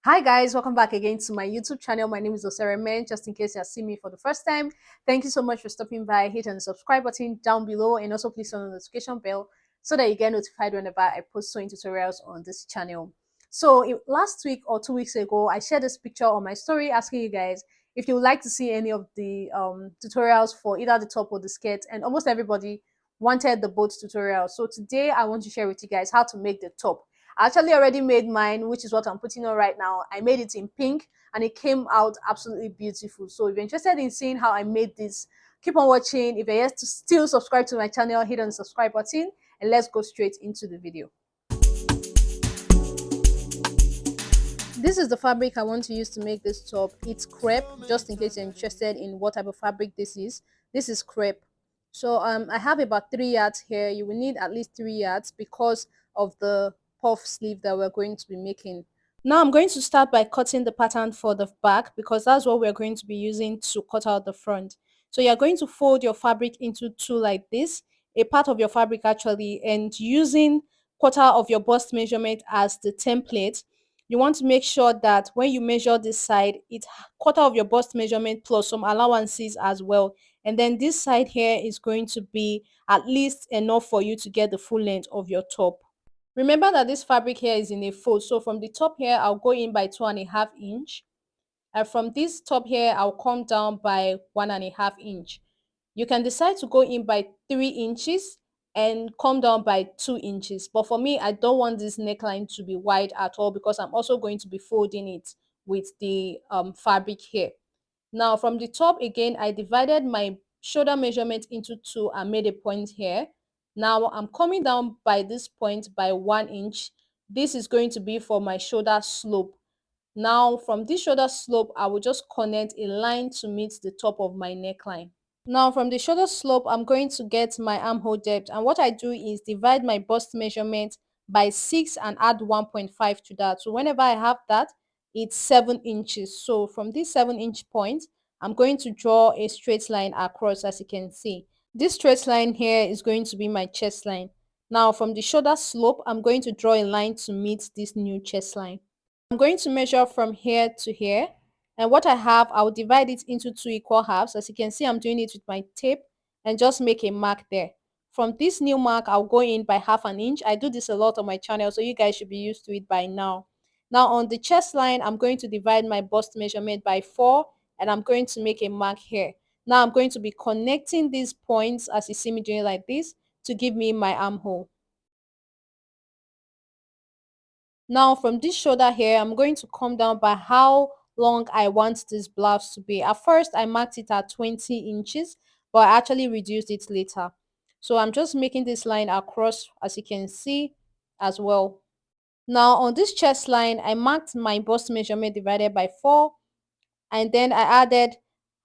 Hi guys, welcome back again to my YouTube channel. My name is Oseremen. Just in case you are seeing me for the first time, thank you so much for stopping by. Hit on the subscribe button down below and also please turn on the notification bell so that you get notified whenever I post sewing tutorials on this channel. Last week or 2 weeks ago, I shared this picture on my story asking you guys if you would like to see any of the tutorials for either the top or the skirt, and almost everybody wanted the both tutorials. So today I want to share with you guys how to make the top. I actually already made mine, which is what I'm putting on right now. I made it in pink and it came out absolutely beautiful. So if you're interested in seeing how I made this, keep on watching. If you're yet to still subscribe to my channel, hit on the subscribe button and let's go straight into the video. This is the fabric I want to use to make this top. It's crepe, just in case you're interested in what type of fabric this is. This is crepe. So I have about 3 yards here. You will need at least 3 yards because of the puff sleeve that we're going to be making. Now I'm going to start by cutting the pattern for the back because that's what we're going to be using to cut out the front. So you're going to fold your fabric into two like this, a part of your fabric actually, and using quarter of your bust measurement as the template, you want to make sure that when you measure this side, it's quarter of your bust measurement plus some allowances as well. And then this side here is going to be at least enough for you to get the full length of your top. Remember that this fabric here is in a fold. So from the top here, I'll go in by 2.5 inch. And from this top here, I'll come down by 1.5 inch. You can decide to go in by 3 inches and come down by 2 inches. But for me, I don't want this neckline to be wide at all because I'm also going to be folding it with the fabric here. Now from the top again, I divided my shoulder measurement into two and made a point here. Now I'm coming down by this point by 1 inch. This is going to be for my shoulder slope. Now from this shoulder slope, I will just connect a line to meet the top of my neckline. Now from the shoulder slope, I'm going to get my armhole depth, and what I do is divide my bust measurement by 6 and add 1.5 to that. So whenever I have that, it's 7 inches. So from this 7 inch point, I'm going to draw a straight line across, as you can see. This straight line here is going to be my chest line. Now from the shoulder slope, I'm going to draw a line to meet this new chest line. I'm going to measure from here to here, and what I have, I'll divide it into two equal halves. As you can see, I'm doing it with my tape and just make a mark there. From this new mark, I'll go in by 1/2 inch. I do this a lot on my channel, so you guys should be used to it by now. Now on the chest line, I'm going to divide my bust measurement by 4 and I'm going to make a mark here. Now I'm going to be connecting these points, as you see me doing like this, to give me my armhole. Now from this shoulder here, I'm going to come down by how long I want this blouse to be. At first, I marked it at 20 inches, but I actually reduced it later. So I'm just making this line across, as you can see as well. Now on this chest line, I marked my bust measurement divided by 4, and then I added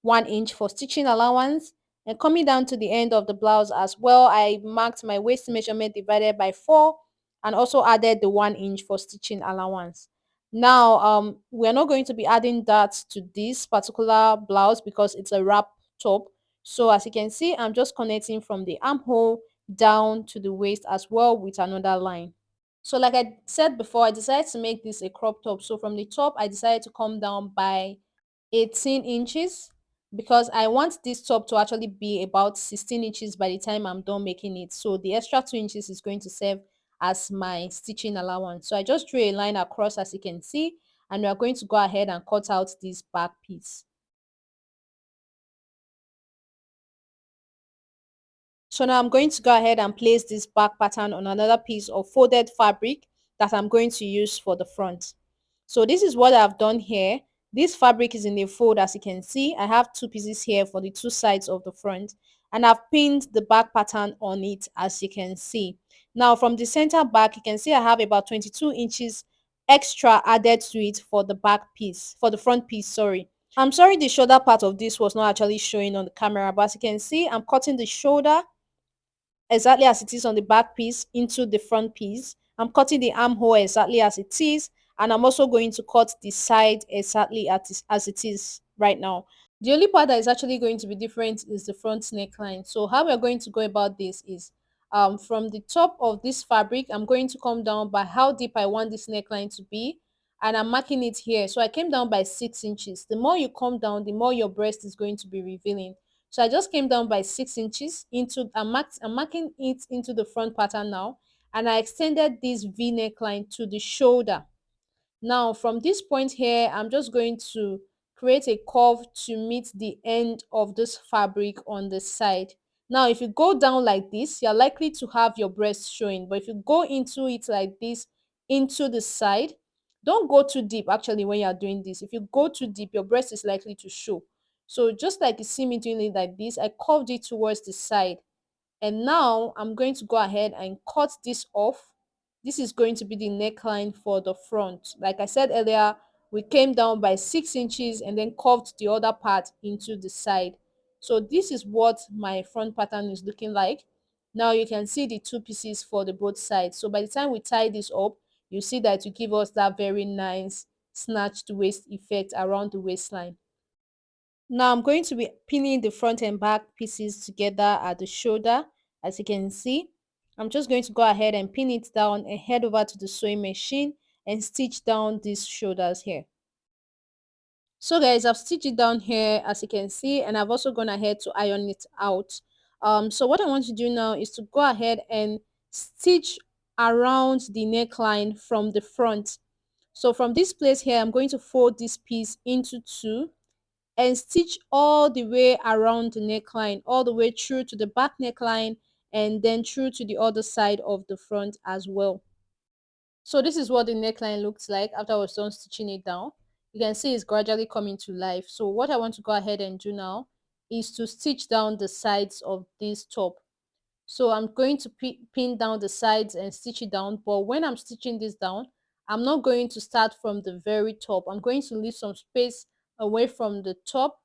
1 inch for stitching allowance. And coming down to the end of the blouse as well, I marked my waist measurement divided by 4 and also added the 1 inch for stitching allowance. Now we're not going to be adding that to this particular blouse because it's a wrap top. So as you can see, I'm just connecting from the armhole down to the waist as well with another line. So like I said before, I decided to make this a crop top. So from the top, I decided to come down by 18 inches because I want this top to actually be about 16 inches by the time I'm done making it. So the extra 2 inches is going to serve as my stitching allowance. So I just drew a line across, as you can see, and we are going to go ahead and cut out this back piece. So now I'm going to go ahead and place this back pattern on another piece of folded fabric that I'm going to use for the front. So this is what I've done here. This fabric is in a fold, as you can see. I have two pieces here for the two sides of the front, and I've pinned the back pattern on it, as you can see. Now from the center back, you can see I have about 22 inches extra added to it for the back piece, for the front piece, sorry. I'm sorry the shoulder part of this was not actually showing on the camera, but as you can see, I'm cutting the shoulder exactly as it is on the back piece into the front piece. I'm cutting the armhole exactly as it is, and I'm also going to cut the side exactly as it is right now. The only part that is actually going to be different is the front neckline. So how we're going to go about this is from the top of this fabric, I'm going to come down by how deep I want this neckline to be. and I'm marking it here. So I came down by 6 inches. The more you come down, the more your breast is going to be revealing. So I just came down by 6 inches into, I'm marking it into the front pattern now, and I extended this V neckline to the shoulder. Now from this point here, I'm just going to create a curve to meet the end of this fabric on the side. Now if you go down like this, you're likely to have your breast showing, but if you go into it like this, into the side, don't go too deep actually when you're doing this. If you go too deep, your breast is likely to show. So just like you see me doing it like this, I curved it towards the side, and now I'm going to go ahead and cut this off. This is going to be the neckline for the front. Like I said earlier, we came down by 6 inches and then curved the other part into the side. So this is what my front pattern is looking like. Now you can see the two pieces for the both sides. So by the time we tie this up, you see that you give us that very nice snatched waist effect around the waistline. Now I'm going to be pinning the front and back pieces together at the shoulder. As you can see, I'm just going to go ahead and pin it down and head over to the sewing machine and stitch down these shoulders here. So guys, I've stitched it down here as you can see, and I've also gone ahead to iron it out. So what I want to do now is to go ahead and stitch around the neckline from the front. So from this place here, I'm going to fold this piece into two and stitch all the way around the neckline, all the way through to the back neckline, and then through to the other side of the front as well. So this is what the neckline looks like after I was done stitching it down. You can see it's gradually coming to life. So what I want to go ahead and do now is to stitch down the sides of this top. So I'm going to pin down the sides and stitch it down. But when I'm stitching this down, I'm not going to start from the very top. I'm going to leave some space away from the top,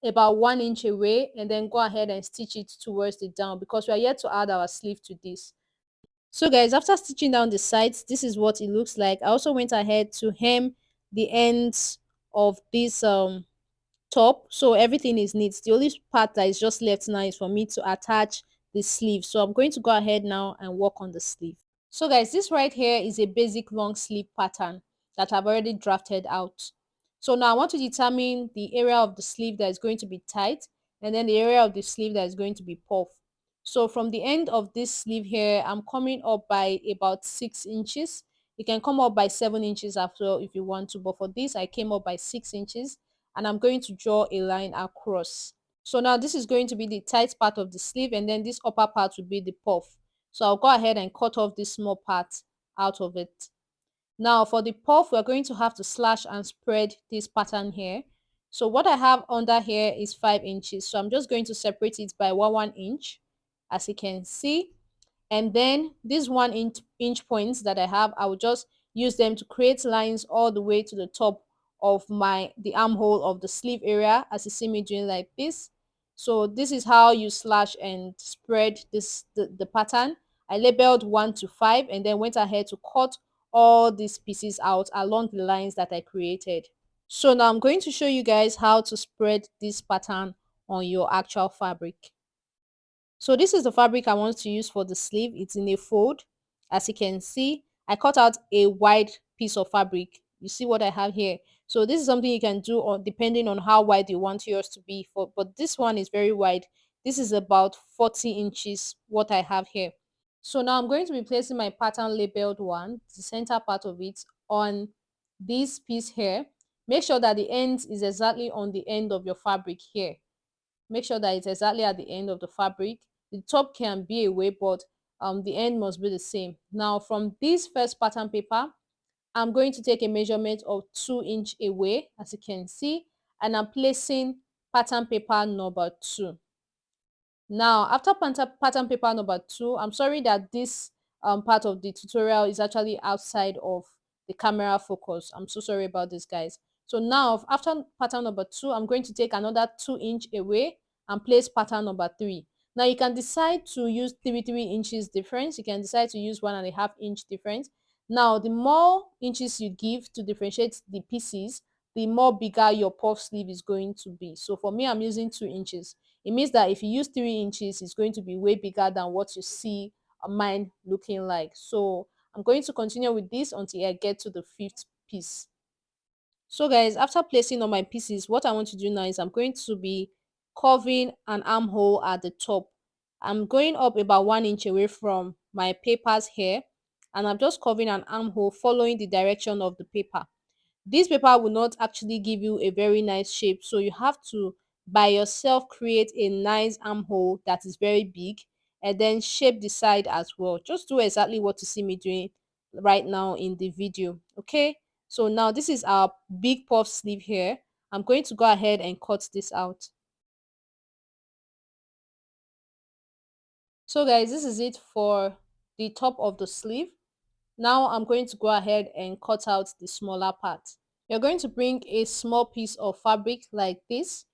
about 1 inch away, and then go ahead and stitch it towards the down because we are yet to add our sleeve to this. So guys, after stitching down the sides, this is what it looks like. I also went ahead to hem the ends of this top, so everything is neat. The only part that is just left now is for me to attach the sleeve. So I'm going to go ahead now and work on the sleeve. So guys, this right here is a basic long sleeve pattern that I've already drafted out. So now I want to determine the area of the sleeve that is going to be tight, and then the area of the sleeve that is going to be puff. So from the end of this sleeve here, I'm coming up by about 6 inches. You can come up by 7 inches after if you want to, but for this I came up by 6 inches, and I'm going to draw a line across. So now this is going to be the tight part of the sleeve, and then this upper part will be the puff. So I'll go ahead and cut off this small part out of it. Now for the puff, we're going to have to slash and spread this pattern here. So what I have under here is 5 inches. So I'm just going to separate it by 1 inch, as you can see. And then these 1 inch points that I have, I will just use them to create lines all the way to the top of the armhole of the sleeve area, as you see me doing like this. So this is how you slash and spread the pattern. I labeled 1 to 5 and then went ahead to cut all these pieces out along the lines that I created. So now I'm going to show you guys how to spread this pattern on your actual fabric. So this is the fabric I want to use for the sleeve. It's in a fold. As you can see, I cut out a wide piece of fabric. You see what I have here. So this is something you can do on depending on how wide you want yours to be. But this one is very wide. This is about 40 inches what I have here. So now I'm going to be placing my pattern labeled one, the center part of it, on this piece here. Make sure that the end is exactly on the end of your fabric here. Make sure that it's exactly at the end of the fabric. The top can be away, but the end must be the same. Now from this first pattern paper, I'm going to take a measurement of 2 inch away, as you can see, and I'm placing pattern paper number 2. Now, after pattern paper number 2, I'm sorry that this part of the tutorial is actually outside of the camera focus. I'm so sorry about this, guys. So now, after pattern number 2, I'm going to take another 2 inch away and place pattern number 3. Now, you can decide to use 3 inches difference. You can decide to use 1.5 inch difference. Now, the more inches you give to differentiate the pieces, the more bigger your puff sleeve is going to be. So for me, I'm using 2 inches. It means that if you use 3 inches, it's going to be way bigger than what you see mine looking like. So I'm going to continue with this until I get to the fifth piece. So guys, after placing all my pieces, what I want to do now is I'm going to be carving an armhole at the top. I'm going up about 1 inch away from my papers here, and I'm just carving an armhole following the direction of the paper. This paper will not actually give you a very nice shape, so you have to by yourself create a nice armhole that is very big, and then shape the side as well. Just do exactly what you see me doing right now in the video. Okay, so now this is our big puff sleeve here. I'm going to go ahead and cut this out. So guys, this is it for the top of the sleeve. Now I'm going to go ahead and cut out the smaller part. You're going to bring a small piece of fabric like this,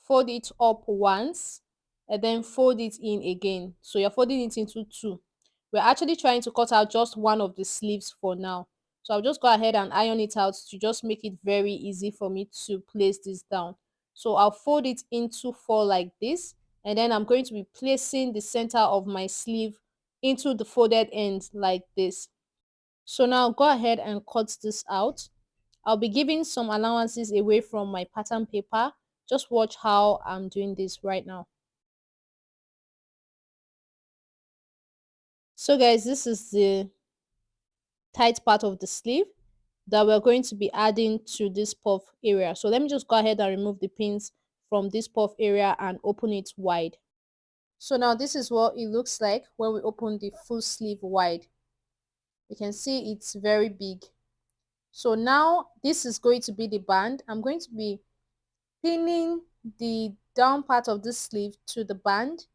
fold it up once, and then fold it in again. So you're folding it into two. We're actually trying to cut out just one of the sleeves for now. So I'll just go ahead and iron it out to just make it very easy for me to place this down. So I'll fold it into four like this, and then I'm going to be placing the center of my sleeve into the folded end like this. So now go ahead and cut this out. I'll be giving some allowances away from my pattern paper. Just watch how I'm doing this right now. So guys, this is the tight part of the sleeve that we're going to be adding to this puff area. So let me just go ahead and remove the pins from this puff area and open it wide. So now this is what it looks like when we open the full sleeve wide. You can see it's very big. So now this is going to be the band. I'm going to be pinning the down part of this sleeve to the band,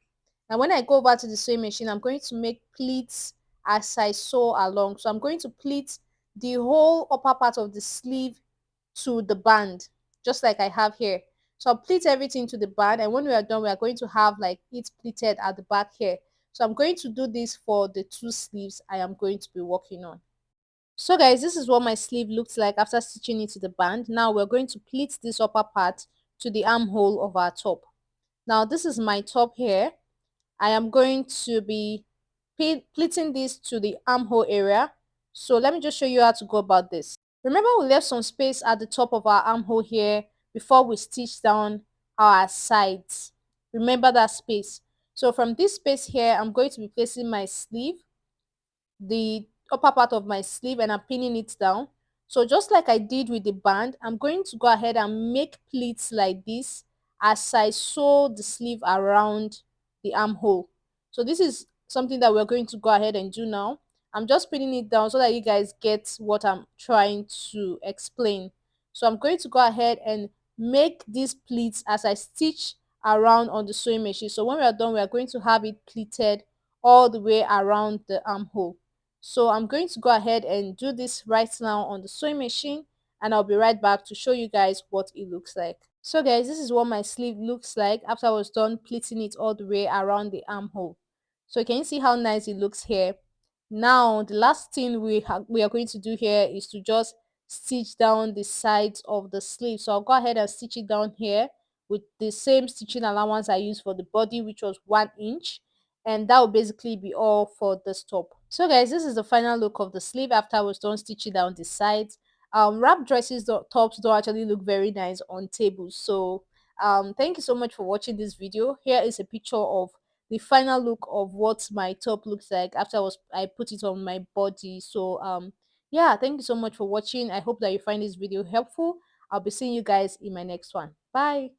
and when I go over to the sewing machine, I'm going to make pleats as I sew along. So I'm going to pleat the whole upper part of the sleeve to the band, just like I have here. So I'll pleat everything to the band, and when we are done, we are going to have like it pleated at the back here. So I'm going to do this for the two sleeves I am going to be working on. So guys, this is what my sleeve looks like after stitching it to the band. Now we're going to pleat this upper part to the armhole of our top. Now this is my top here. I am going to be pleating this to the armhole area. So let me just show you how to go about this. Remember, we left some space at the top of our armhole here before we stitch down our sides. Remember that space. So from this space here, I'm going to be placing my sleeve, the upper part of my sleeve, and I'm pinning it down. So just like I did with the band, I'm going to go ahead and make pleats like this as I sew the sleeve around the armhole. So this is something that we're going to go ahead and do now. I'm just pinning it down so that you guys get what I'm trying to explain. So I'm going to go ahead and make these pleats as I stitch around on the sewing machine. So when we are done, we are going to have it pleated all the way around the armhole. So I'm going to go ahead and do this right now on the sewing machine, and I'll be right back to show you guys what it looks like. So guys, this is what my sleeve looks like after I was done pleating it all the way around the armhole. So can you see how nice it looks here? Now the last thing we are going to do here is to just stitch down the sides of the sleeve. So I'll go ahead and stitch it down here with the same stitching allowance I used for the body, which was 1 inch, and that will basically be all for this top. So guys, this is the final look of the sleeve after I was done stitching down the sides. Wrap dresses tops don't actually look very nice on tables. So thank you so much for watching this video. Here is a picture of the final look of what my top looks like after I put it on my body. So yeah, thank you so much for watching. I hope that you find this video helpful. I'll be seeing you guys in my next one. Bye.